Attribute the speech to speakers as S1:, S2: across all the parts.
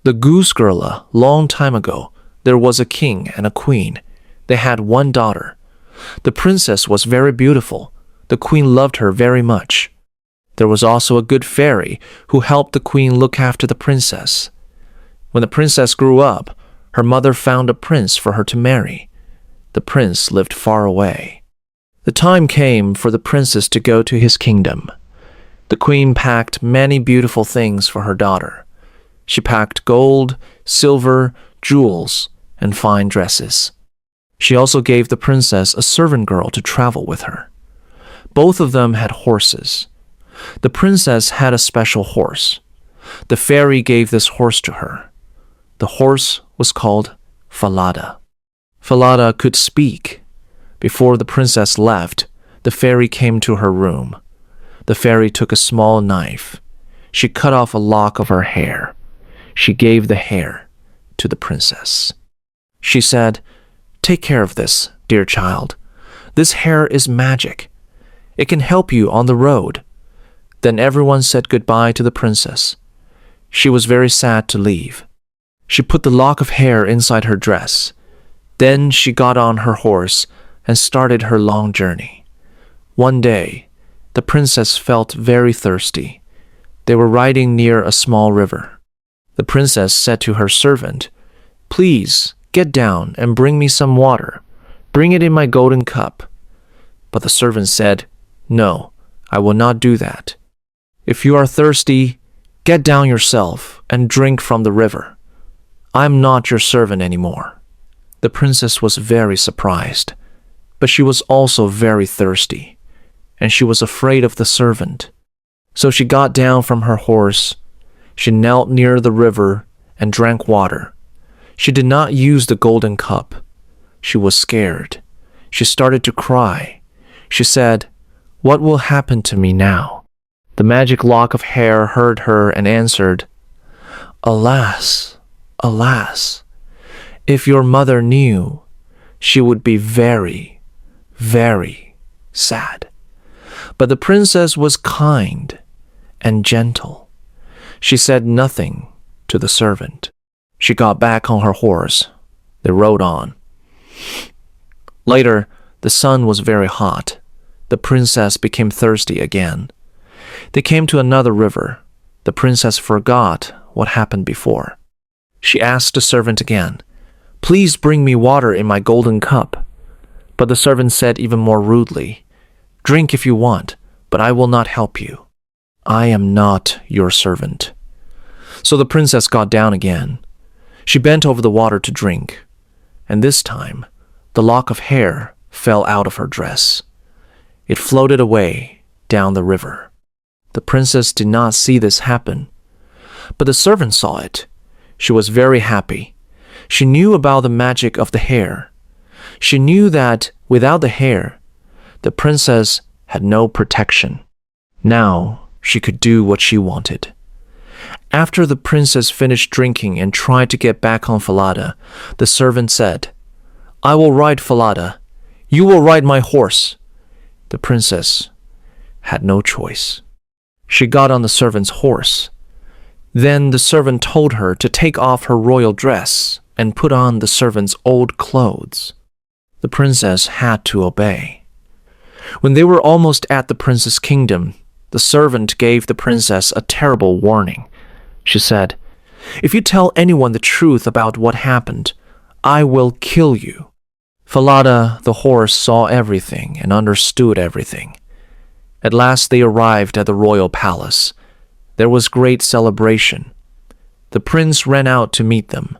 S1: The Goose Girl. A long time ago, there was a king and a queen. They had one daughter. The princess was very beautiful. The queen loved her very much. There was also a good fairy who helped the queen look after the princess. When the princess grew up, her mother found a prince for her to marry. The prince lived far away. The time came for the princess to go to his kingdom. The queen packed many beautiful things for her daughter. She packed gold, silver, jewels, and fine dresses. She also gave the princess a servant girl to travel with her. Both of them had horses. The princess had a special horse. The fairy gave this horse to her. The horse was called Falada. Falada could speak. Before the princess left, the fairy came to her room. The fairy took a small knife. She cut off a lock of her hair. She gave the hair to the princess. She said, "Take care of this, dear child. This hair is magic. It can help you on the road." Then everyone said goodbye to the princess. She was very sad to leave. She put the lock of hair inside her dress. Then she got on her horse and started her long journey. One day, the princess felt very thirsty. They were riding near a small river. The princess said to her servant, "Please, get down and bring me some water. Bring it in my golden cup." But the servant said, "No, I will not do that. If you are thirsty, get down yourself and drink from the river. I am not your servant anymore." The princess was very surprised, but she was also very thirsty, and she was afraid of the servant. So she got down from her horse. She knelt near the river and drank water. She did not use the golden cup. She was scared. She started to cry. She said, "What will happen to me now?" The magic lock of hair heard her and answered, "Alas, alas, if your mother knew, she would be very, very sad." But the princess was kind and gentle. She said nothing to the servant. She got back on her horse. They rode on. Later, the sun was very hot. The princess became thirsty again. They came to another river. The princess forgot what happened before. She asked the servant again, "Please bring me water in my golden cup." But the servant said even more rudely, "Drink if you want, but I will not help you. I am not your servant." So the princess got down again. She bent over the water to drink, and this time, the lock of hair fell out of her dress. It floated away down the river. The princess did not see this happen, but the servant saw it. She was very happy. She knew about the magic of the hair. She knew that without the hair, the princess had no protection. Now she could do what she wanted. After the princess finished drinking and tried to get back on Falada, the servant said, "I will ride Falada. You will ride my horse." The princess had no choice. She got on the servant's horse. Then the servant told her to take off her royal dress and put on the servant's old clothes. The princess had to obey. When they were almost at the prince's kingdom, the servant gave the princess a terrible warning. She said, "If you tell anyone the truth about what happened, I will kill you." Falada, the horse, saw everything and understood everything. At last they arrived at the royal palace. There was great celebration. The prince ran out to meet them.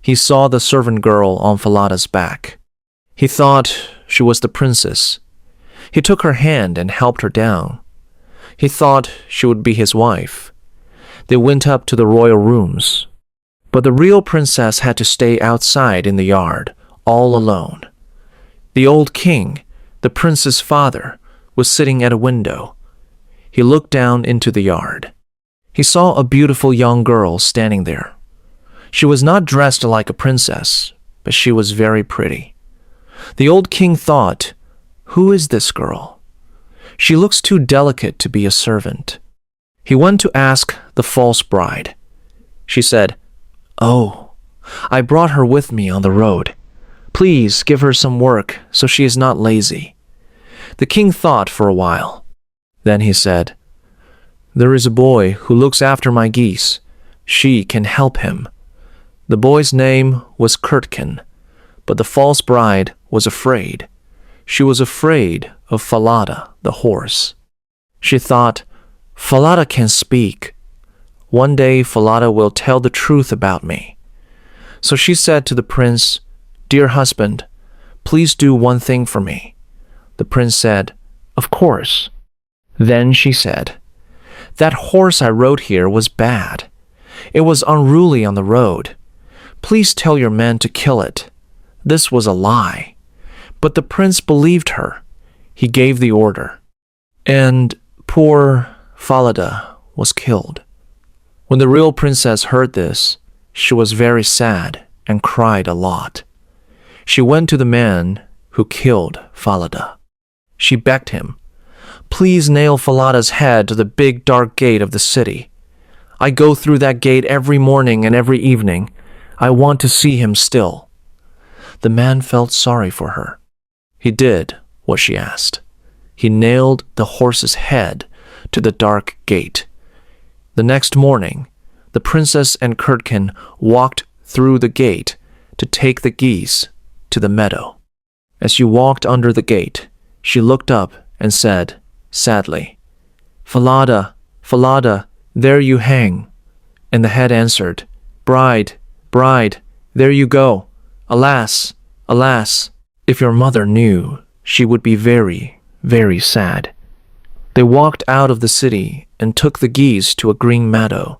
S1: He saw the servant girl on Falada's back. He thought she was the princess. He took her hand and helped her down. He thought she would be his wife. They went up to the royal rooms. But the real princess had to stay outside in the yard, all alone. The old king, the prince's father, was sitting at a window. He looked down into the yard. He saw a beautiful young girl standing there. She was not dressed like a princess, but she was very pretty. The old king thought, "Who is this girl? She looks too delicate to be a servant." He went to ask the false bride. She said, Oh, I brought her with me on the road. Please give her some work so she is not lazy." The king thought for a while. Then he said, "There is a boy who looks after my geese. She can help him." The boy's name was Curdken, but the false bride was afraid. She was afraid of Falada, the horse. She thought, "Falada can speak. One day Falada will tell the truth about me." So she said to the prince, "Dear husband, please do one thing for me." The prince said, "Of course." Then she said, "That horse I rode here was bad. It was unruly on the road. Please tell your men to kill it." This was a lie. But the prince believed her. He gave the order. And poor Falada was killed. When the real princess heard this, she was very sad and cried a lot. She went to the man who killed Falada. She begged him, "Please nail Falada's head to the big dark gate of the city. I go through that gate every morning and every evening. I want to see him still." The man felt sorry for her. He did what she asked. He nailed the horse's head to the dark gate. The next morning, the princess and Curdken walked through the gate to take the geese to the meadow. As she walked under the gate, she looked up and said, sadly, "Falada, Falada, there you hang." And the head answered, "Bride, bride, there you go. Alas, alas, if your mother knew, she would be very, very sad." They walked out of the city and took the geese to a green meadow.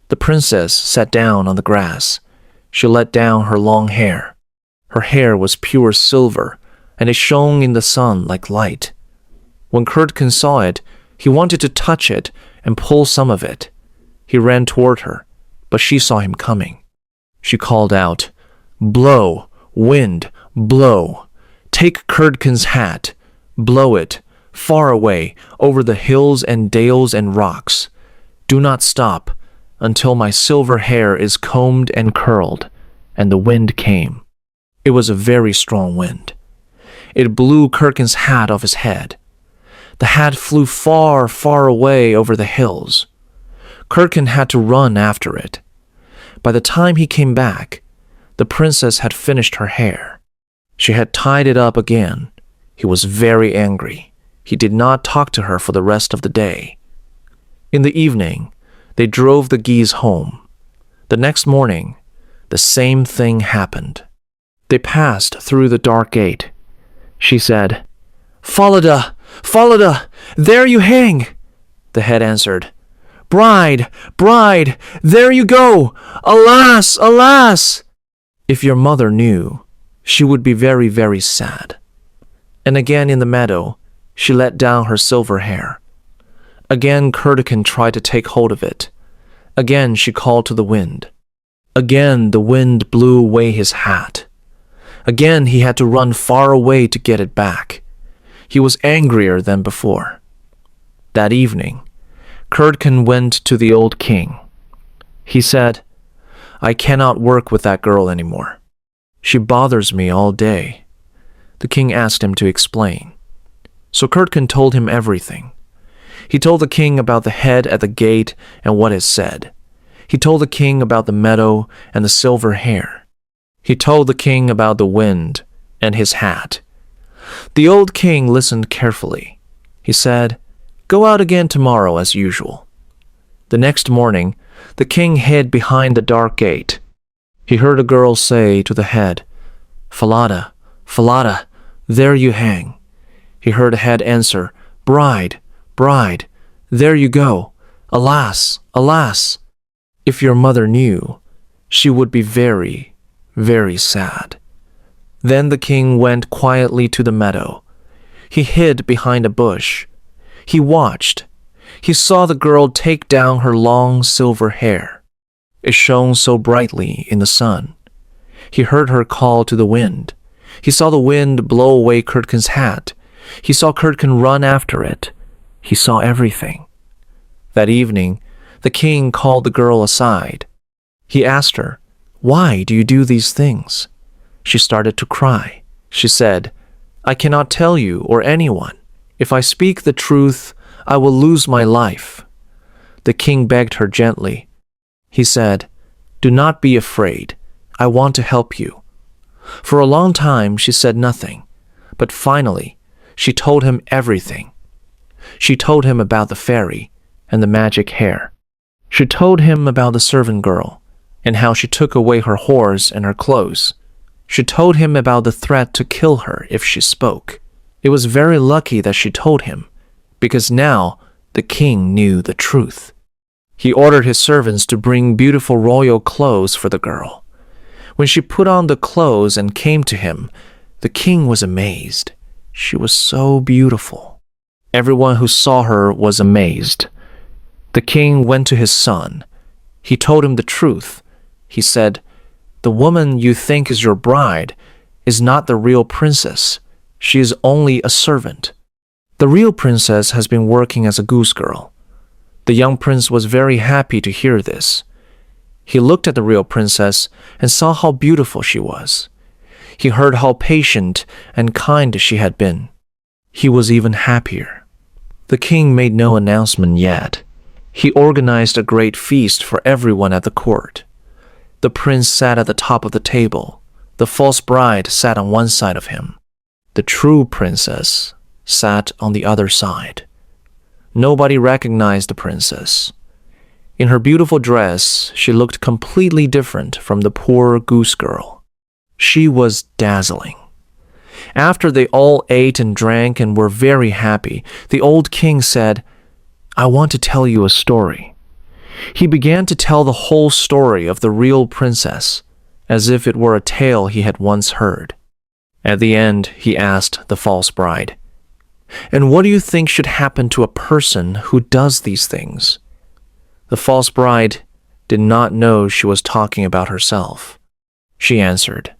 S1: The princess sat down on the grass. She let down her long hair. Her hair was pure silver, and it shone in the sun like light. When Curdken saw it, he wanted to touch it and pull some of it. He ran toward her, but she saw him coming. She called out, "Blow, wind, blow. Take Curdken's hat. Blow it far away over the hills and dales and rocks. Do not stop until my silver hair is combed and curled." And the wind came. It was a very strong wind. It blew Curdken's hat off his head. The hat flew far, far away over the hills. Curdken had to run after it. By the time he came back, the princess had finished her hair. She had tied it up again. He was very angry. He did not talk to her for the rest of the day. In the evening, they drove the geese home. The next morning, the same thing happened. They passed through the dark gate. She said, "Falada, Falada, there you hang." The head answered, "Bride, bride, there you go. Alas, alas. If your mother knew, she would be very, very sad." And again in the meadow, she let down her silver hair. Again Curdken tried to take hold of it. Again she called to the wind. Again the wind blew away his hat. Again he had to run far away to get it back. He was angrier than before. That evening, Curdken went to the old king. He said, "I cannot work with that girl anymore. She bothers me all day." The king asked him to explain. So Curdken told him everything. He told the king about the head at the gate and what it said. He told the king about the meadow and the silver hair. He told the king about the wind and his hat. The old king listened carefully. He said, "Go out again tomorrow as usual." The next morning, the king hid behind the dark gate. He heard a girl say to the head, "Falada, Falada, there you hang." He heard a head answer, "Bride, bride, there you go. Alas, alas. If your mother knew, she would be very, very sad." Then the king went quietly to the meadow. He hid behind a bush. He watched. He saw the girl take down her long silver hair. It shone so brightly in the sun. He heard her call to the wind. He saw the wind blow away Curdken's hat. He saw Curdken run after it. He saw everything. That evening, the king called the girl aside. He asked her, "Why do you do these things?" She started to cry. She said, "I cannot tell you or anyone. If I speak the truth, I will lose my life." The king begged her gently. He said, "Do not be afraid. I want to help you." For a long time she said nothing, but finally she told him everything. She told him about the fairy and the magic hair. She told him about the servant girl and how she took away her horse and her clothes. She told him about the threat to kill her if she spoke. It was very lucky that she told him, because now the king knew the truth. He ordered his servants to bring beautiful royal clothes for the girl. When she put on the clothes and came to him, the king was amazed. She was so beautiful. Everyone who saw her was amazed. The king went to his son. He told him the truth. He said, "The woman you think is your bride is not the real princess. She is only a servant. The real princess has been working as a goose girl." The young prince was very happy to hear this. He looked at the real princess and saw how beautiful she was. He heard how patient and kind she had been. He was even happier. The king made no announcement yet. He organized a great feast for everyone at the court. The prince sat at the top of the table. The false bride sat on one side of him. The true princess sat on the other side. Nobody recognized the princess. In her beautiful dress, she looked completely different from the poor goose girl. She was dazzling. After they all ate and drank and were very happy, the old king said, "I want to tell you a story." He began to tell the whole story of the real princess, as if it were a tale he had once heard. At the end, he asked the false bride, "And what do you think should happen to a person who does these things?" The false bride did not know she was talking about herself. She answered,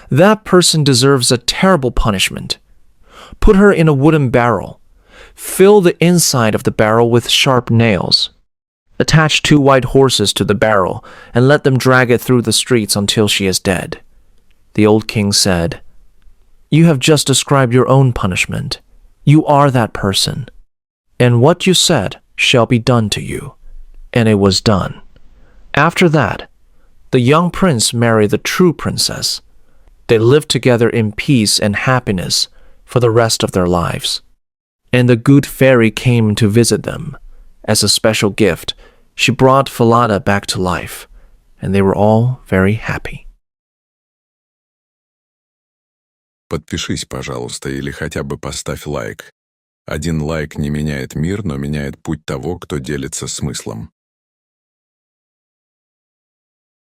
S1: "That person deserves a terrible punishment. Put her in a wooden barrel. Fill the inside of the barrel with sharp nails. Attach 2 white horses to the barrel and let them drag it through the streets until she is dead." The old king said, "You have just described your own punishment. You are that person. And what you said shall be done to you." And it was done. After that, the young prince married the true princess. They lived together in peace and happiness for the rest of their lives. And the good fairy came to visit them. As a special gift, she brought Falada back to life, and they were all very happy.
S2: Подпишись, пожалуйста, или хотя бы поставь лайк. Один лайк не меняет мир, но меняет путь того, кто делится смыслом.